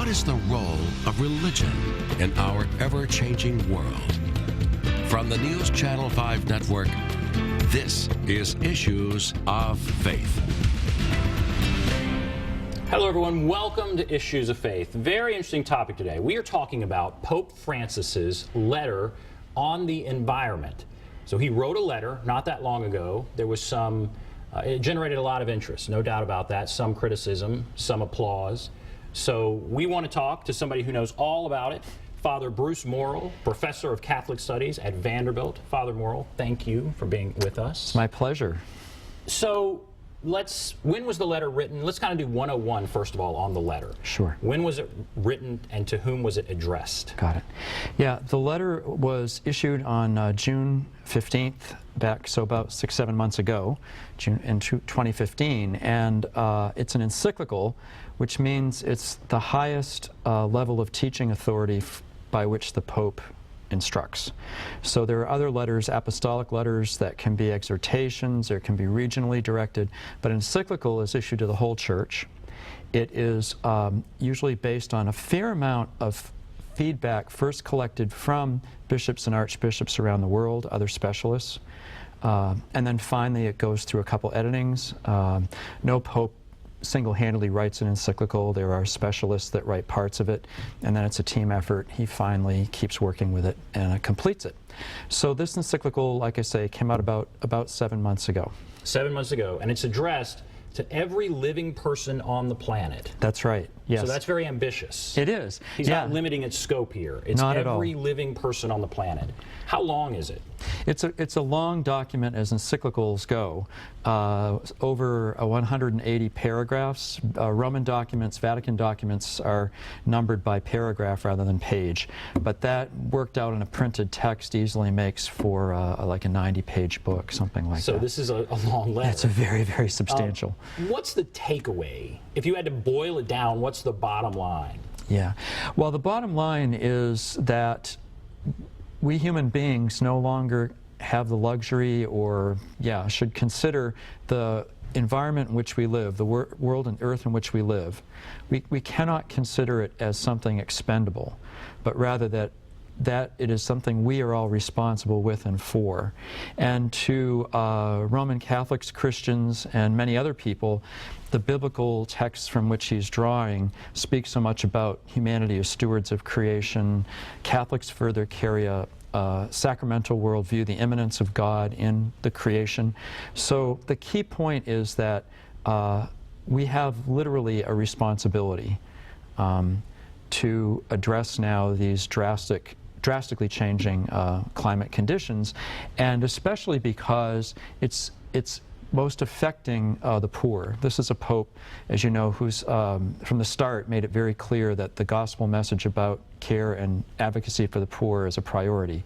What is the role of religion in our ever-changing world? From the News Channel 5 network, this is Issues of Faith. Hello everyone, welcome to Issues of Faith. Very interesting topic today. We are talking about Pope Francis's letter on the environment. So he wrote a letter not that long ago. There was some, it generated a lot of interest, no doubt about that, some criticism, some applause. So we want to talk to somebody who knows all about it, Father Bruce Morrill, Professor of Catholic Studies at Vanderbilt. Father Morrill, thank you for being with us. It's my pleasure. So when was the letter written? Let's kind of do 101 first of all on the letter. Sure. When was it written and to whom was it addressed? Got it. Yeah, the letter was issued on June 15th, back so about 6-7 months ago, June in 2015, and it's an encyclical, which means it's the highest level of teaching authority by which the Pope instructs. So there are other letters, apostolic letters, that can be exhortations, or can be regionally directed, but an encyclical is issued to the whole church. It is usually based on a fair amount of feedback first collected from bishops and archbishops around the world, other specialists, and then finally it goes through a couple editings. No pope single-handedly writes an encyclical. There are specialists that write parts of it, and then it's a team effort. He finally keeps working with it and completes it. So this encyclical, like I say, came out about 7 months ago. 7 months ago, and it's addressed to every living person on the planet. That's right, yes. So that's very ambitious. It is. He's not limiting its scope here. It's not at all. Every living person on the planet. How long is it? It's a long document as encyclicals go, over 180 paragraphs. Roman documents, Vatican documents are numbered by paragraph rather than page, but that worked out in a printed text easily makes for like a 90-page book, something like that. So this is a long letter. It's a very, very substantial. What's the takeaway? If you had to boil it down, what's the bottom line? Yeah, well, the bottom line is that we human beings no longer have the luxury or, should consider the environment in which we live, the world and earth in which we live. We cannot consider it as something expendable, but rather that it is something we are all responsible with and for. And to Roman Catholics, Christians, and many other people, the biblical texts from which he's drawing speak so much about humanity as stewards of creation. Catholics further carry a sacramental worldview, the immanence of God in the creation. So the key point is that we have literally a responsibility to address now these drastically changing climate conditions, and especially because it's most affecting the poor. This is a pope, as you know, who's from the start made it very clear that the gospel message about care and advocacy for the poor is a priority.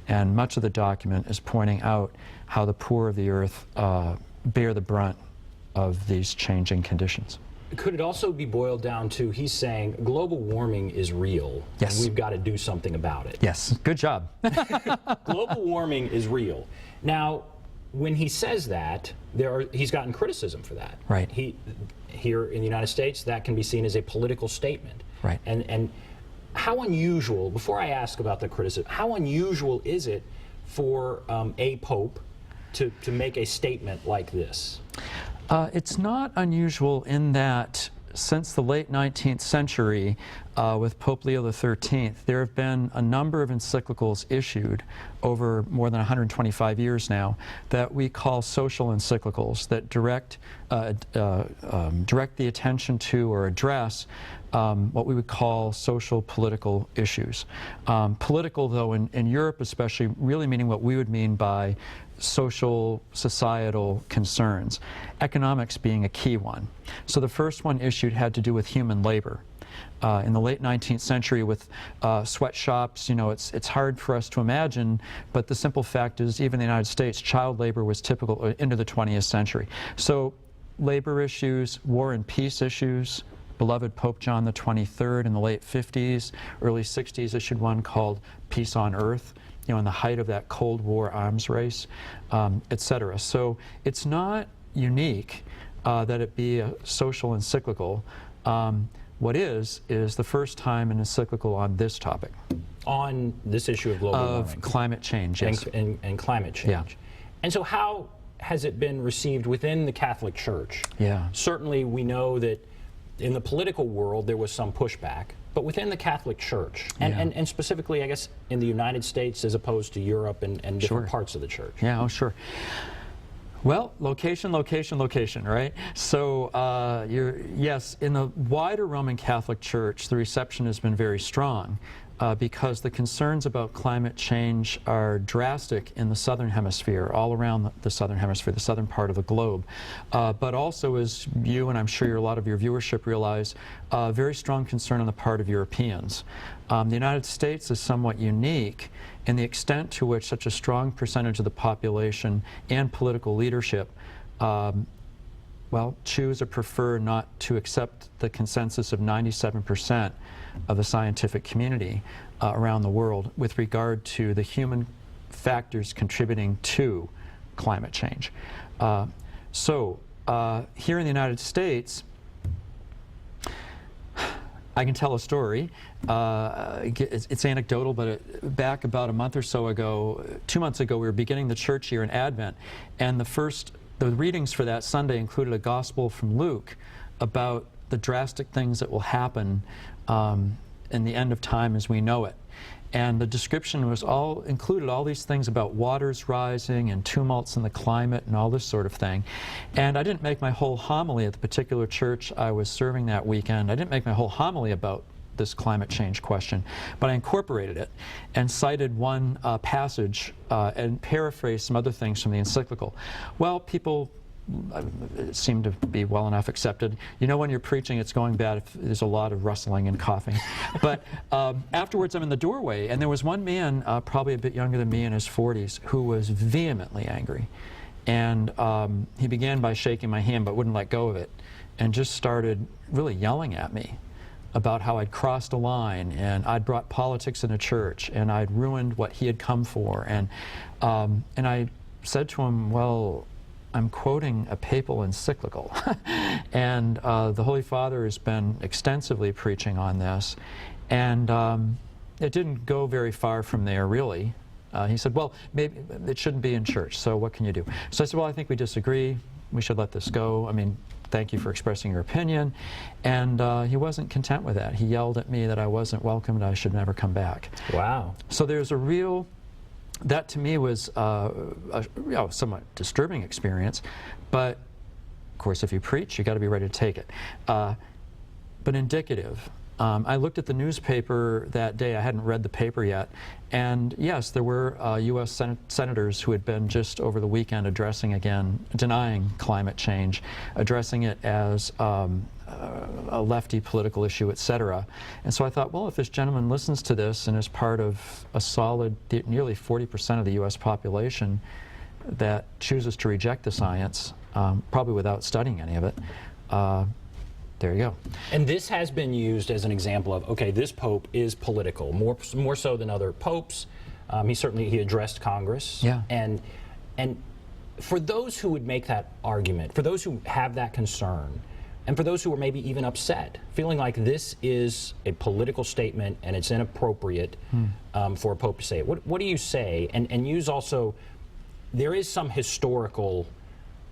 And much of the document is pointing out how the poor of the earth bear the brunt of these changing conditions. Could it also be boiled down to, he's saying global warming is real, yes, and we've got to do something about it. Yes, good job. Global warming is real. Now, when he says that, he's gotten criticism for that. Right. Here in the United States, that can be seen as a political statement. Right. And how unusual, before I ask about the criticism, how unusual is it for a pope to make a statement like this? It's not unusual in that since the late 19th century, with Pope Leo XIII, there have been a number of encyclicals issued over more than 125 years now that we call social encyclicals that direct the attention to or address what we would call social political issues. Political, though, in Europe especially, really meaning what we would mean by social, societal concerns, economics being a key one. So the first one issued had to do with human labor. In the late 19th century with sweatshops, you know, it's hard for us to imagine, but the simple fact is even in the United States, child labor was typical into the 20th century. So labor issues, war and peace issues, beloved Pope John the 23rd in the late 50s, early 60s issued one called Peace on Earth, you know, in the height of that Cold War arms race, etc. So it's not unique that it be a social encyclical, what is the first time an encyclical on this topic. On this issue of global warming. Climate change, yes. And climate change. Yeah. And so how has it been received within the Catholic Church? Yeah. Certainly we know that in the political world there was some pushback, but within the Catholic Church, and specifically I guess in the United States as opposed to Europe and different parts of the church. Yeah, oh sure. Well, location, right? So, yes, in the wider Roman Catholic Church, the reception has been very strong because the concerns about climate change are drastic in the southern hemisphere, all around the southern hemisphere, the southern part of the globe. But also, as you and I'm sure a lot of your viewership realize, very strong concern on the part of Europeans. The United States is somewhat unique in the extent to which such a strong percentage of the population and political leadership well, choose or prefer not to accept the consensus of 97% of the scientific community around the world with regard to the human factors contributing to climate change. So here in the United States, I can tell a story. It's anecdotal, but back about a month or so ago, 2 months ago, we were beginning the church year in Advent, and the readings for that Sunday included a gospel from Luke about the drastic things that will happen in the end of time as we know it. And the description was included all these things about waters rising and tumults in the climate and all this sort of thing. And I didn't make my whole homily at the particular church I was serving that weekend. I didn't make my whole homily about this climate change question, but I incorporated it and cited one passage and paraphrased some other things from the encyclical. Well, people seem to be well enough accepted. You know when you're preaching it's going bad if there's a lot of rustling and coughing. But afterwards I'm in the doorway and there was one man, probably a bit younger than me in his 40s, who was vehemently angry. And he began by shaking my hand but wouldn't let go of it and just started really yelling at me about how I'd crossed a line and I'd brought politics into church and I'd ruined what he had come for. And I said to him, well, I'm quoting a papal encyclical. And the Holy Father has been extensively preaching on this. And it didn't go very far from there, really. He said, well, maybe it shouldn't be in church, so what can you do? So I said, well, I think we disagree. We should let this go. I mean, thank you for expressing your opinion. And he wasn't content with that. He yelled at me that I wasn't welcomed, I should never come back. Wow. So there's a real... That to me was a somewhat disturbing experience, but of course if you preach you got to be ready to take it. But indicative. I looked at the newspaper that day. I hadn't read the paper yet, and yes, there were U.S. senators who had been just over the weekend addressing again, denying climate change, addressing it as a lefty political issue, etc. And so I thought, well, if this gentleman listens to this and is part of a solid, nearly 40% of the U.S. population that chooses to reject the science, probably without studying any of it, there you go. And this has been used as an example of, okay, this pope is political, more so than other popes. He addressed Congress. Yeah. And for those who would make that argument, for those who have that concern, and for those who are maybe even upset, feeling like this is a political statement and it's inappropriate for a pope to say it, what do you say? And use also, there is some historical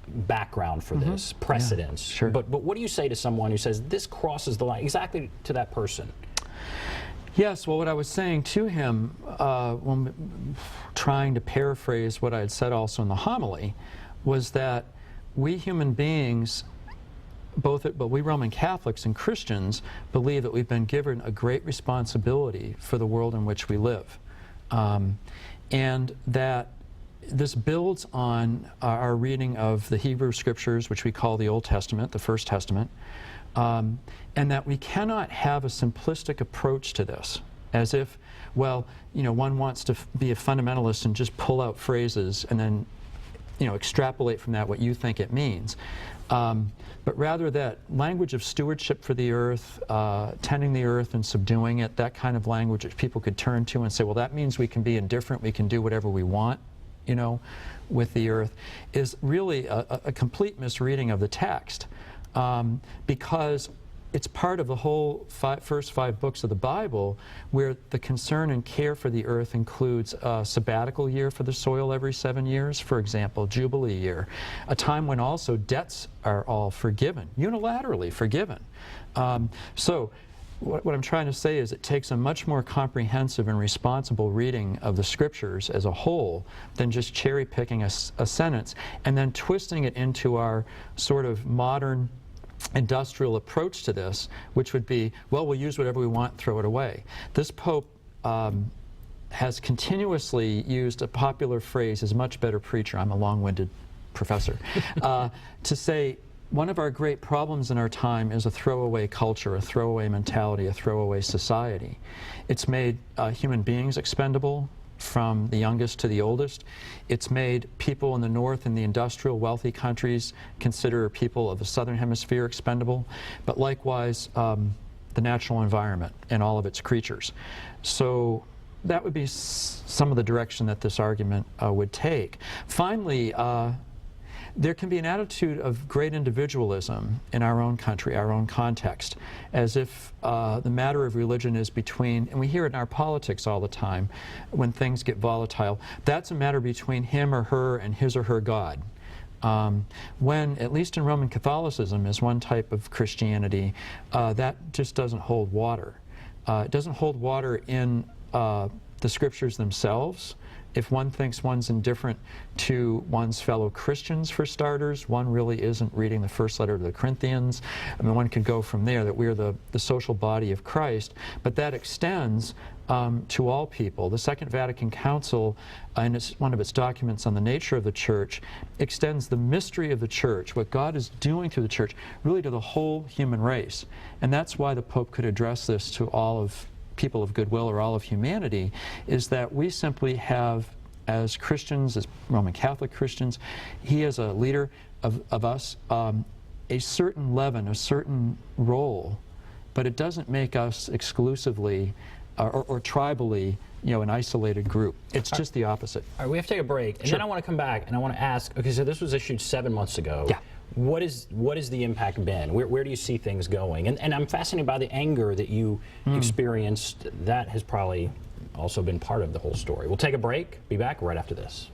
background for this, precedence. Yeah, sure. But what do you say to someone who says this crosses the line, exactly to that person? Yes, well, what I was saying to him, when trying to paraphrase what I had said also in the homily, was that we human beings, but we Roman Catholics and Christians, believe that we've been given a great responsibility for the world in which we live. And that this builds on our reading of the Hebrew Scriptures, which we call the Old Testament, the First Testament, and that we cannot have a simplistic approach to this, as if, well, you know, one wants to be a fundamentalist and just pull out phrases and then, you know, extrapolate from that what you think it means. But rather that language of stewardship for the earth, tending the earth and subduing it, that kind of language which people could turn to and say, well, that means we can be indifferent, we can do whatever we want, you know, with the earth, is really a complete misreading of the text. Because it's part of the whole first 5 books of the Bible, where the concern and care for the earth includes a sabbatical year for the soil every 7 years, for example, Jubilee year, a time when also debts are all forgiven, unilaterally forgiven. So what I'm trying to say is it takes a much more comprehensive and responsible reading of the Scriptures as a whole than just cherry-picking a sentence and then twisting it into our sort of modern industrial approach to this, which would be, well, we'll use whatever we want, throw it away. This Pope has continuously used a popular phrase, is much better preacher, I'm a long-winded professor, to say one of our great problems in our time is a throwaway culture, a throwaway mentality, a throwaway society. It's made human beings expendable, from the youngest to the oldest. It's made people in the north and the industrial wealthy countries consider people of the southern hemisphere expendable, but likewise the natural environment and all of its creatures. So that would be some of the direction that this argument would take. Finally, there can be an attitude of great individualism in our own country, our own context, as if the matter of religion is between, and we hear it in our politics all the time, when things get volatile, that's a matter between him or her and his or her God. When, at least in Roman Catholicism, is one type of Christianity, that just doesn't hold water. It doesn't hold water in the Scriptures themselves. If one thinks one's indifferent to one's fellow Christians, for starters, one really isn't reading the first letter to the Corinthians. I mean, one could go from there, that we're the social body of Christ, but that extends to all people. The Second Vatican Council, in one of its documents on the nature of the Church, extends the mystery of the Church, what God is doing through the Church, really to the whole human race. And that's why the Pope could address this to all of people of goodwill or all of humanity, is that we simply have, as Christians, as Roman Catholic Christians, he as a leader of us, a certain leaven, a certain role, but it doesn't make us exclusively or tribally, you know, an isolated group. It's just the opposite. All right, we have to take a break, and then I want to come back and I want to ask, okay, so this was issued 7 months ago. Yeah. What is the impact been? Where do you see things going? And I'm fascinated by the anger that you experienced. That has probably also been part of the whole story. We'll take a break, be back right after this.